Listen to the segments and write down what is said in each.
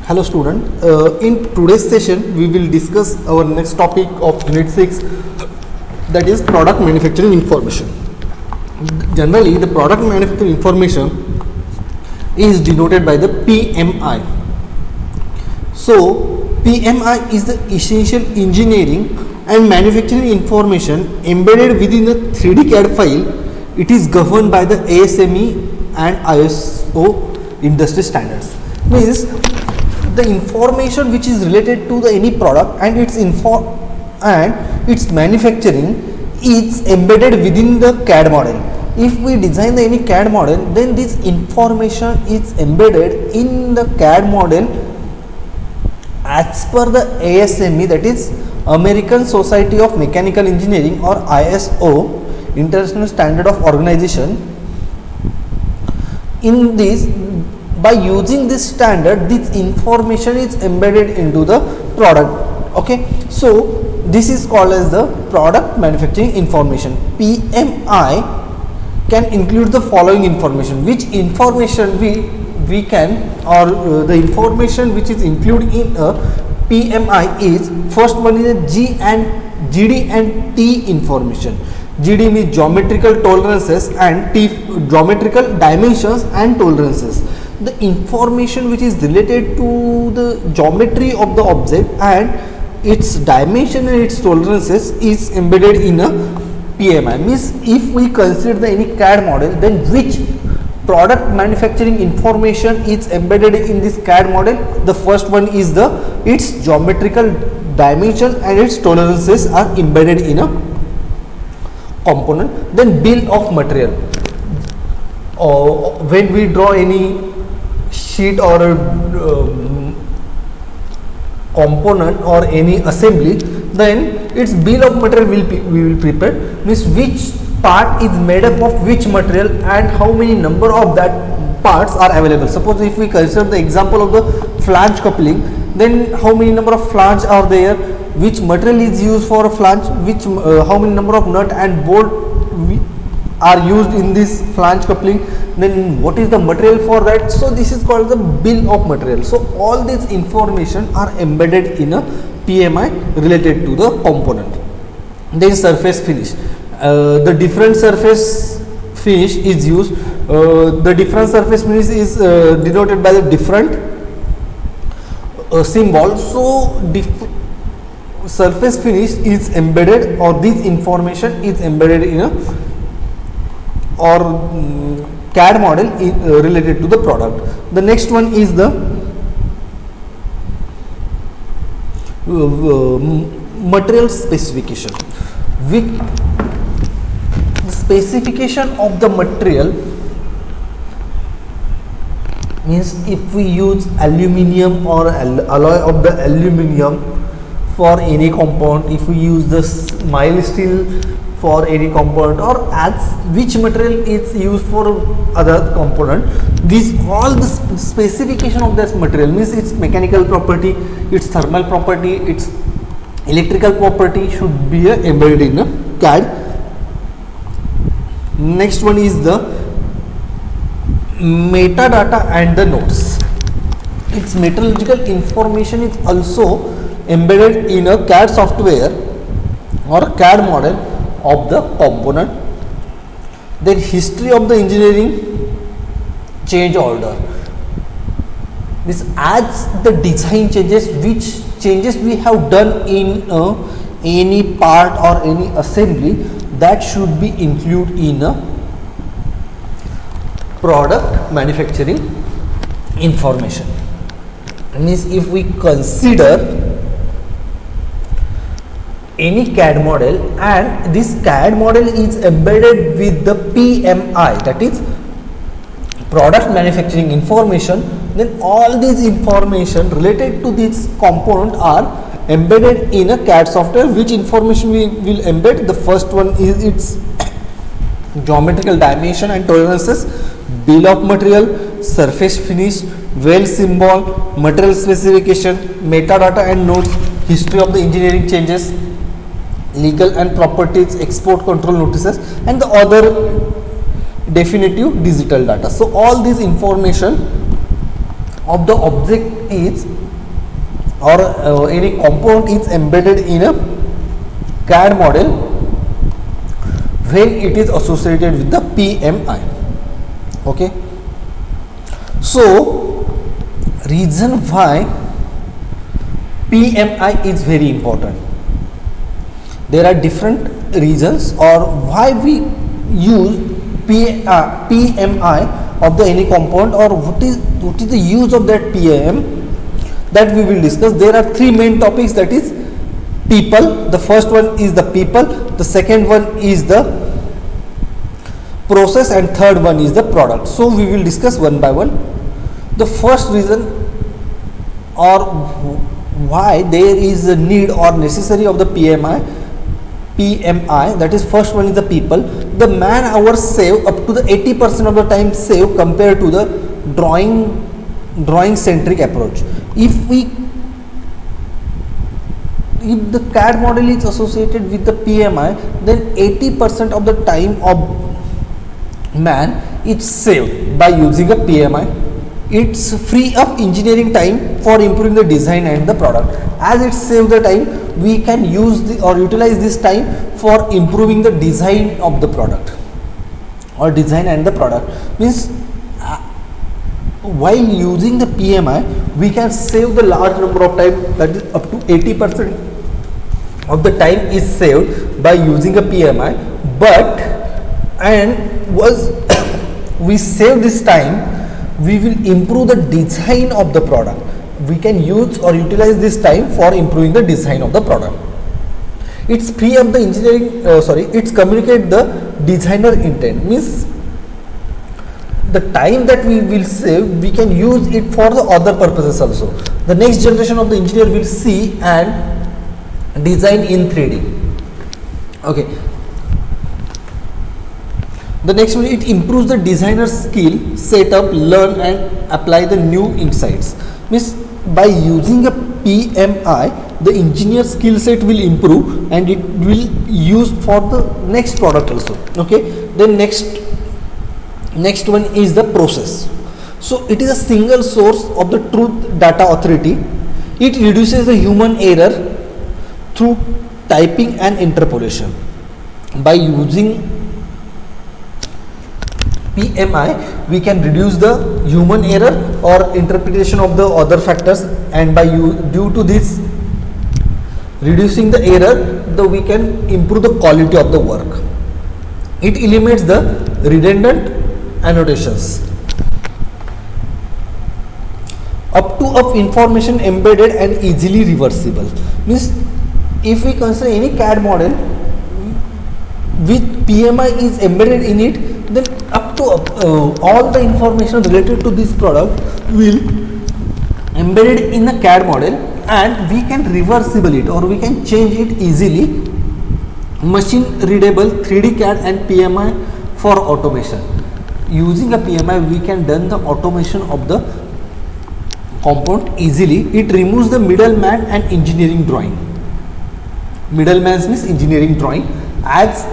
Hello student, in today's session we will discuss our next topic of unit 6, that is product manufacturing information. Generally the product manufacturing information is denoted by the PMI. So PMI is the essential engineering and manufacturing information embedded within the 3D CAD file. It is governed by the ASME and ISO industry standards. Means the information which is related to the any product and its manufacturing is embedded within the CAD model. If we design the any CAD model, then this information is embedded in the CAD model as per the ASME, that is American Society of Mechanical Engineering, or ISO, International Standard of Organization. In this, by using this standard, this information is embedded into the product. Okay, so this is called as the product manufacturing information. PMI can include the following information. Which information we can, or the information which is included in a PMI is, first one is a GD and T information. GD means geometrical tolerances and T geometrical dimensions and tolerances. The information which is related to the geometry of the object and its dimension and its tolerances is embedded in a PMI. Means if we consider any CAD model, then which product manufacturing information is embedded in this CAD model? The first one is its geometrical dimension and its tolerances are embedded in a component. Then bill of material. When we draw any sheet or component or any assembly, then its bill of material we will prepare. Means which part is made up of which material and how many number of that parts are available. Suppose if we consider the example of the flange coupling, then how many number of flange are there, which material is used for a flange, how many number of nut and bolt are used in this flange coupling, then what is the material for that. So this is called the bill of material. So all these information are embedded in a PMI related to the component. Then surface finish. The different surface finish is used. The different surface finish is denoted by the different symbol. So surface finish is embedded, or this information is embedded in a CAD model related to the product. The next one is the material specification. With the specification of the material means if we use aluminium or alloy of the aluminium for any compound, if we use the mild steel for any component, or as which material is used for other component, all the specification of this material means its mechanical property, its thermal property, its electrical property should be embedded in a CAD. Next one is the metadata and the notes. Its metallurgical information is also embedded in a CAD software or CAD model of the component. Then history of the engineering change order. This adds the design changes, which changes we have done in any part or any assembly, that should be included in a product manufacturing information. Means if we consider any CAD model and this CAD model is embedded with the PMI, that is product manufacturing information, then all these information related to this component are embedded in a CAD software. Which information we will embed? The first one is its geometrical dimension and tolerances, bill of material, surface finish, weld symbol, material specification, metadata and notes, history of the engineering changes, legal and properties, export control notices, and the other definitive digital data. So all these information of the object is or any component is embedded in a CAD model when it is associated with the PMI. Okay, so reason why PMI is very important. There are different reasons or why we use PMI of the any component, or what is the use of that PMI, that we will discuss. There are three main topics, that is people. The first one is the people, the second one is the process, and third one is the product. So we will discuss one by one. The first reason or why there is a need or necessary of the PMI, that is first one is the people. The man hours save up to the 80% of the time save compared to the drawing centric approach. If the CAD model is associated with the PMI, then 80% of the time of man is saved by using a PMI. It's free up engineering time for improving the design and the product. As it saves the time, we can use or utilize this time for improving the design of the product or design and the product. Means while using the PMI, we can save the large number of time, that is up to 80% of the time is saved by using a PMI. But we save this time, we will improve the design of the product. We can use or utilize this time for improving the design of the product. It's free up the engineering, it's communicate the designer intent. Means the time that we will save, we can use it for the other purposes also. The next generation of the engineer will see and design in 3D. Okay. The next one, it improves the designer's skill, set up, learn and apply the new insights. Means by using a PMI, the engineer skill set will improve and it will use for the next product also. Okay. Then next one is the process. So it is a single source of the truth data authority. It reduces the human error through typing and interpolation. By using PMI, we can reduce the human error or interpretation of the other factors, and by due to this reducing the error, we can improve the quality of the work. It eliminates the redundant annotations. Up information embedded and easily reversible. Means if we consider any CAD model with PMI is embedded in it, then up to all the information related to this product will embedded in a CAD model, and we can reversible it or we can change it easily. Machine readable 3D CAD and PMI for automation. Using a PMI, we can done the automation of the component easily. It removes the middleman and engineering drawing. Middleman means engineering drawing. As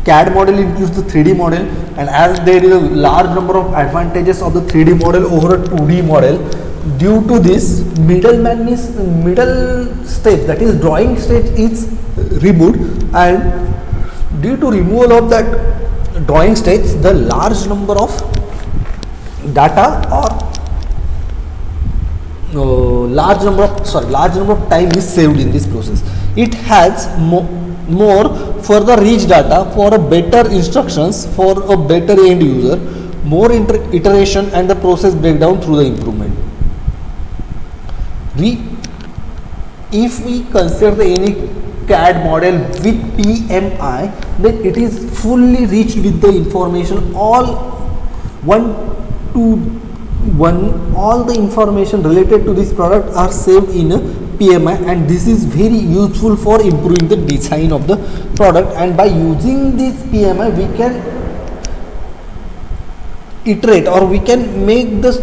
CAD model includes the 3D model, and as there is a large number of advantages of the 3D model over a 2D model, due to this middleman means middle stage, that is drawing stage, is removed, and due to removal of that drawing stage, the large number of data or large number of time is saved in this process. It has more further rich data for a better instructions for a better end user, more iteration and the process breakdown through the improvement. If we consider any CAD model with PMI, then it is fully rich with the information, all the information related to this product are saved in a PMI, and this is very useful for improving the design of the product. And by using this PMI, we can iterate or we can make the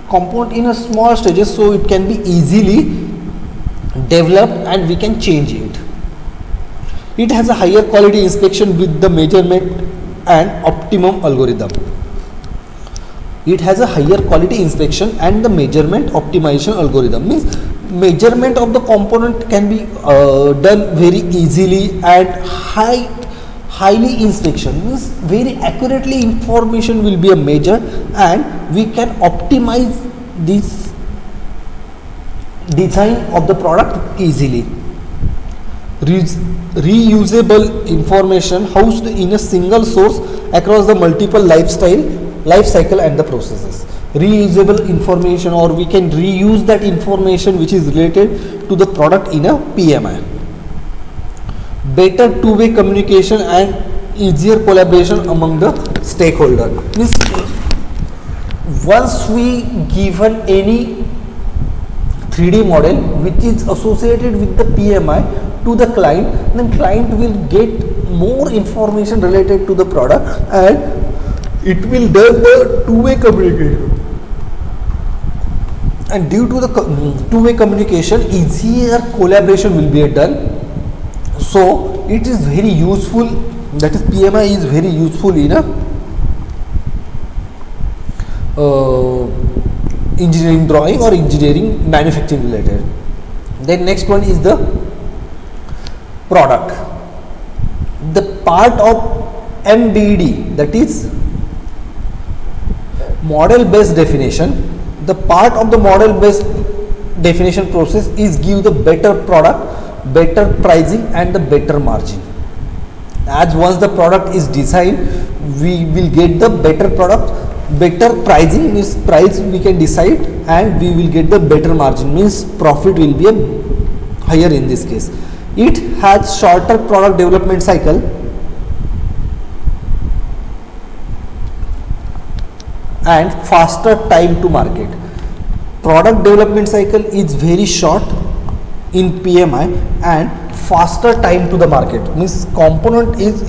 component in a small stages, so it can be easily developed and we can change it. It has a higher quality inspection with the measurement and optimum algorithm. it has a higher quality inspection and the measurement optimization algorithm. Means measurement of the component can be done very easily, and highly inspection means very accurately information will be a measured, and we can optimize this design of the product easily. Reusable information housed in a single source across the multiple life cycle and the processes. Reusable information, or we can reuse that information which is related to the product in a PMI. Better two-way communication and easier collaboration among the stakeholder. Means once we given any 3D model which is associated with the PMI to the client, then client will get more information related to the product, and it will do the two-way communication. And due to the two-way communication, easier collaboration will be done. So it is very useful, that is PMI is very useful in a engineering drawing or engineering manufacturing related. Then next one is the product. The part of MBD, that is model based definition. The part of the model based definition process is give the better product, better pricing and the better margin. As once the product is designed, we will get the better product, better pricing means price we can decide, and we will get the better margin means profit will be higher in this case. It has shorter product development cycle and faster time to market. Product development cycle is very short in PMI and faster time to the market, means component is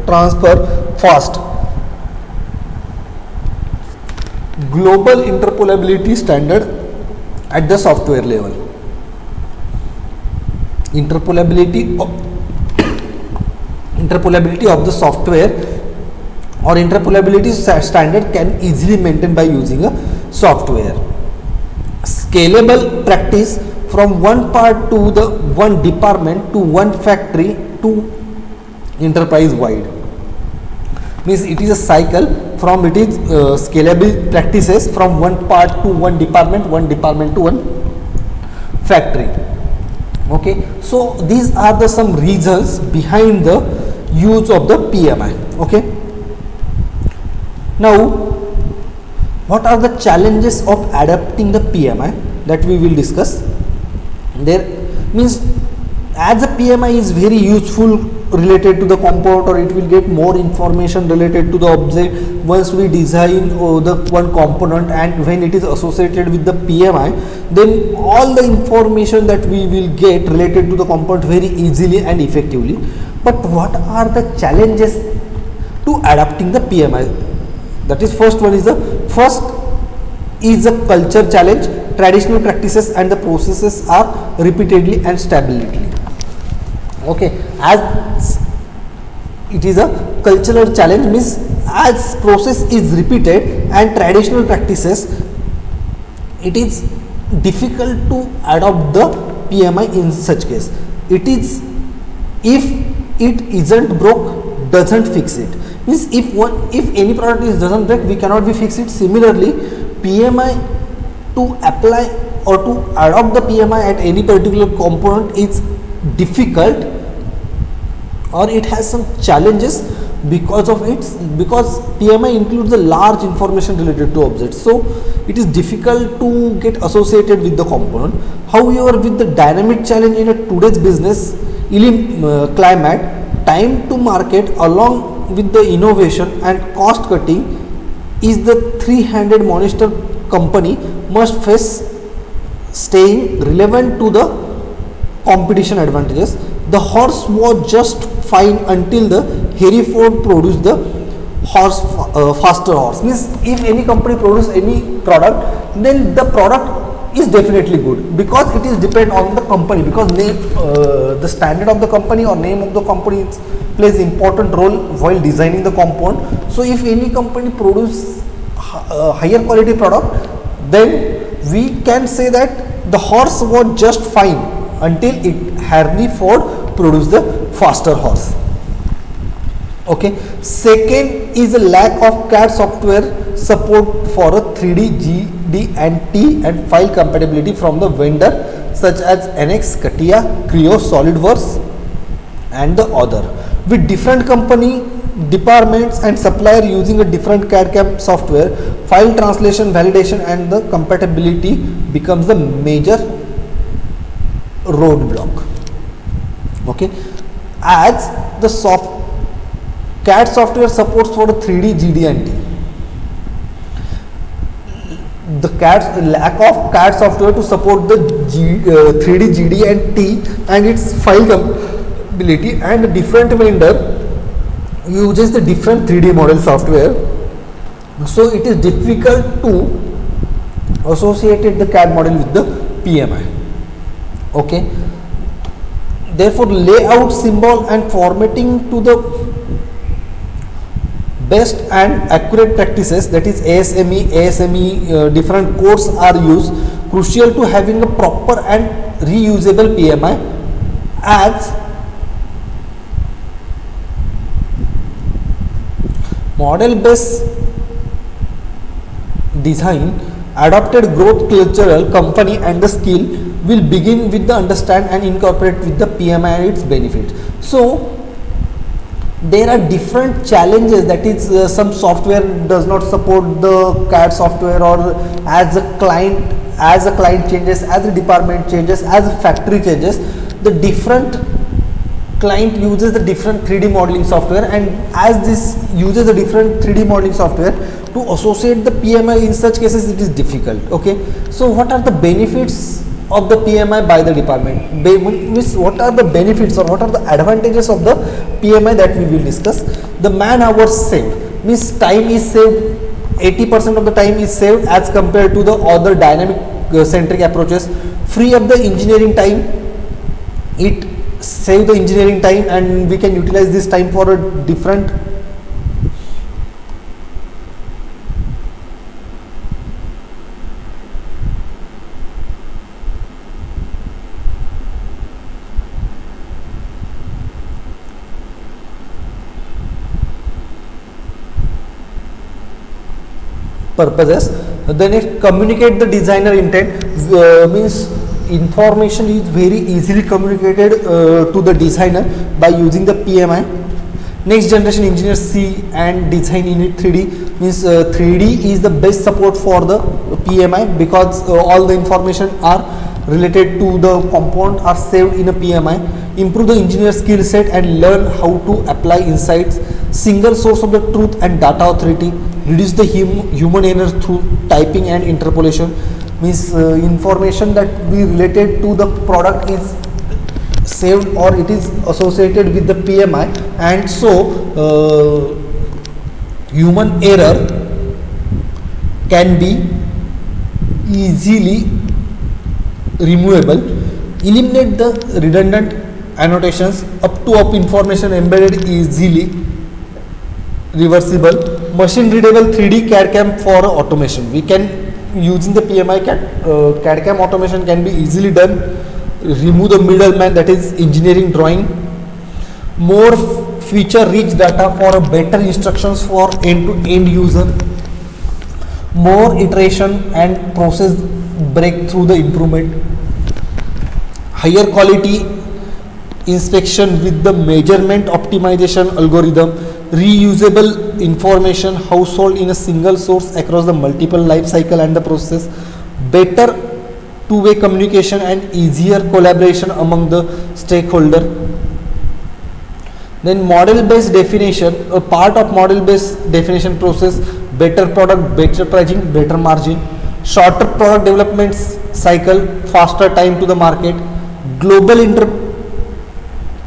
transfer fast. Global interpolability standard at the software level. Interpolability of the software or interpolability standard can easily maintain by using a software. Scalable practice from one part to the one department to one factory to enterprise wide. Means it is a cycle from it is scalable practices from one part to one department to one factory. Okay, so these are the some reasons behind the use of the PMI. Okay, now what are the challenges of adapting the PMI that we will discuss. There means as a PMI is very useful related to the component, or it will get more information related to the object once we design the one component, and when it is associated with the PMI, then all the information that we will get related to the component very easily and effectively. But what are the challenges to adapting the PMI? That is, first is a culture challenge. Traditional practices and the processes are repeatedly and stability. Okay, as it is a cultural challenge, means as process is repeated and traditional practices, it is difficult to adopt the PMI in such case. It is, if it isn't broke, doesn't fix it. Means if any product doesn't break, we cannot be fix it. Similarly, PMI to apply or to adopt the PMI at any particular component is difficult, or it has some challenges because PMI includes a large information related to objects, so it is difficult to get associated with the component. However, with the dynamic challenge in a today's business climate, time to market along with the innovation and cost cutting is the three-handed monster company must face, staying relevant to the competition advantages. The horse was just fine until the Hereford produced the faster horse. Means if any company produces any product, then the product is definitely good, because it is depend on the company, because the standard of the company or name of the company plays important role while designing the component. So if any company produce higher quality product, then we can say that the horse was just fine until Henry Ford produced the faster horse. Okay. Second is a lack of CAD software support for a 3D, GD and T and file compatibility from the vendor such as NX, CATIA, Creo, SolidWorks and the other. With different company, departments and supplier using a different CAD/CAM software, file translation, validation and the compatibility becomes the major roadblock. Okay. As the CAD software supports for the 3D, GD and T. The lack of CAD software to support the 3D, GD and T and its file compatibility, and a different vendor uses the different 3D model software, so it is difficult to associate the CAD model with the PMI. Okay. Therefore, layout, symbol and formatting to the best and accurate practices, that is ASME, different codes are used, crucial to having a proper and reusable PMI. As model based design adopted growth cultural company and the skill will begin with the understand and incorporate with the PMI and its benefits. So there are different challenges, that is some software does not support the CAD software, or as a client changes, as a department changes, as a factory changes, the different client uses the different 3D modeling software, and as this uses a different 3D modeling software, to associate the PMI in such cases it is difficult. Okay. So what are the benefits of the PMI by the department? Means what are the benefits or what are the advantages of the PMI that we will discuss? The man hours saved, means time is saved, 80% of the time is saved as compared to the other dynamic centric approaches. Free up the engineering time, it save the engineering time and we can utilize this time for a different purposes. Then it communicate the designer intent, means information is very easily communicated to the designer by using the PMI. Next generation engineers see and design in it 3D, means 3D is the best support for the PMI, because all the information are related to the component are saved in a PMI. Improve the engineer skill set and learn how to apply insights. Single source of the truth and data authority. Reduce the human error through typing and interpolation, means information that we related to the product is saved or it is associated with the PMI, and so human error can be easily removable. Eliminate the redundant annotations. Up information embedded easily reversible. Machine readable 3D CAD/CAM for automation. We can, using the PMI CAD/CAM automation can be easily done. Remove the middleman, that is engineering drawing. More feature rich data for a better instructions for end to end user. More iteration and process breakthrough the improvement. Higher quality inspection with the measurement optimization algorithm. Reusable information household in a single source across the multiple life cycle and the process. Better two-way communication and easier collaboration among the stakeholder. Then model based definition, a part of model based definition process. Better product, better pricing, better margin. Shorter product development cycle, faster time to the market. Global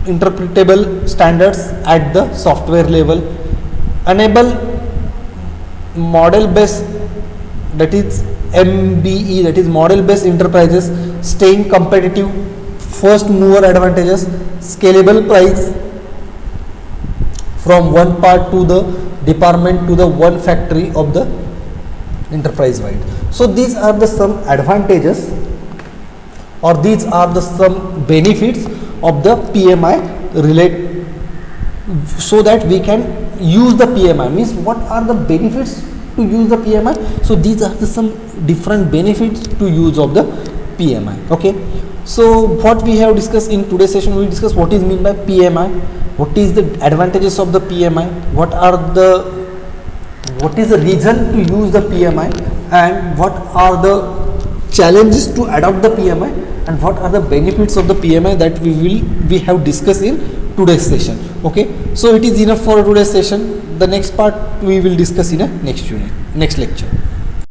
interpretable standards at the software level. Enable model based, that is MBE, that is model based enterprises, staying competitive, first mover advantages, scalable price from one part to the department to the one factory of the enterprise wide. So these are the some advantages, or these are the some benefits of the PMI relate, so that we can use the PMI. Means what are the benefits to use the PMI? So these are the some different benefits to use of the PMI. Okay, so what we have discussed in today's session, we discussed what is mean by PMI, what is the advantages of the PMI, what is the reason to use the PMI, and what are the challenges to adopt the PMI, and what are the benefits of the PMI that we have discussed in today's session. Okay, so it is enough for today's session. The next part we will discuss in a next lecture.